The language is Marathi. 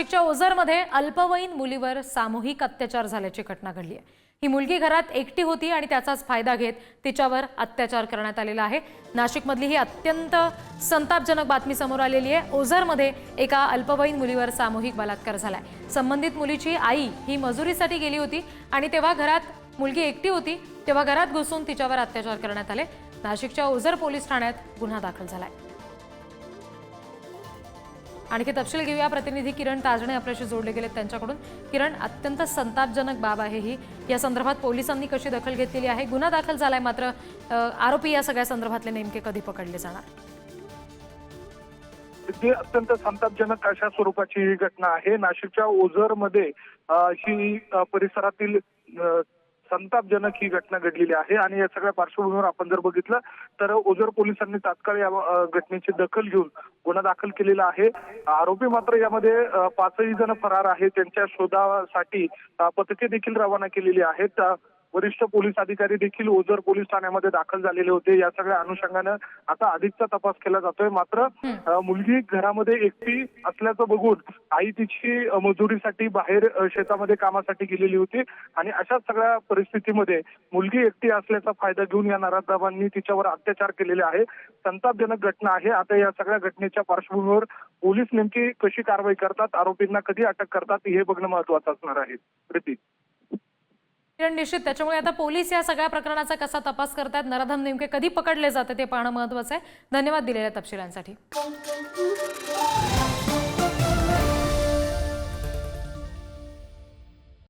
नाशिकच्या ओझरमध्ये अल्पवयीन मुलीवर सामूहिक अत्याचार झाल्याची घटना घडली आहे। ही मुलगी घरात एकटी होती आणि त्याचाच फायदा घेत तिच्यावर अत्याचार करण्यात आलेला आहे। नाशिकमधली ही अत्यंत संतापजनक बातमी समोर आलेली आहे। ओझरमध्ये एका अल्पवयीन मुलीवर सामूहिक बलात्कार झालाय। संबंधित मुलीची आई ही मजुरीसाठी गेली होती आणि तेव्हा घरात मुलगी एकटी होती, तेव्हा घरात घुसून तिच्यावर अत्याचार करण्यात आले। नाशिकच्या ओझर पोलीस ठाण्यात गुन्हा दाखल झालाय। आणखी तपशील घेऊया, प्रतिनिधी किरण ताजणे आपल्याशी जोडले गेले त्यांच्याकडून। किरण, अत्यंत संतापजनक बाब आहे ही। या संदर्भात पोलिसांनी कशी दखल घेतलेली आहे? गुन्हा दाखल झालाय, मात्र आरोपी या सगळ्या संदर्भातले नेमके कधी पकडले जाणार? ही अत्यंत संतापजनक अशा स्वरूपाची ही घटना आहे। नाशिकच्या ओझरमध्ये ही परिसरातील संतापजनक ही घटना घडलेली आहे आणि या सगळ्या पार्श्वभूमीवर आपण जर बघितलं तर ओझर पोलिसांनी तात्काळ या घटनेची दखल घेऊन गुन्हा दाखल केलेला आहे। आरोपी मात्र यामध्ये 5ही जण फरार आहेत। त्यांच्या शोधासाठी पथके देखील रवाना केलेली आहेत। वरिष्ठ पोलीस अधिकारी देखील ओझर पोलीस ठाण्यामध्ये दाखल झालेले होते। या सगळ्या अनुषंगाने आता अधिकचा तपास केला जातोय। मात्र मुलगी घरामध्ये एकटी असल्याचं बघून आई तिची मजुरीसाठी बाहेर शेतामध्ये कामासाठी गेलेली होती आणि अशा सगळ्या परिस्थितीमध्ये मुलगी एकटी असल्याचा फायदा घेऊन या नराधमांनी तिच्यावर अत्याचार केलेले आहे। संतापजनक घटना आहे। आता या सगळ्या घटनेच्या पार्श्वभूमीवर पोलीस नेमकी कशी कारवाई करतात, आरोपींना कधी अटक करतात, हे बघणं महत्त्वाचं असणार आहे। प्रीती, निश्चित त्याच्यामुळे आता पोलीस या सगळ्या प्रकरणाचा कसा तपास करतात, नराधम नेमके कधी पकडले जाते ते पाहणं महत्त्वाचं आहे। धन्यवाद दिलेल्या तपशिलांसाठी।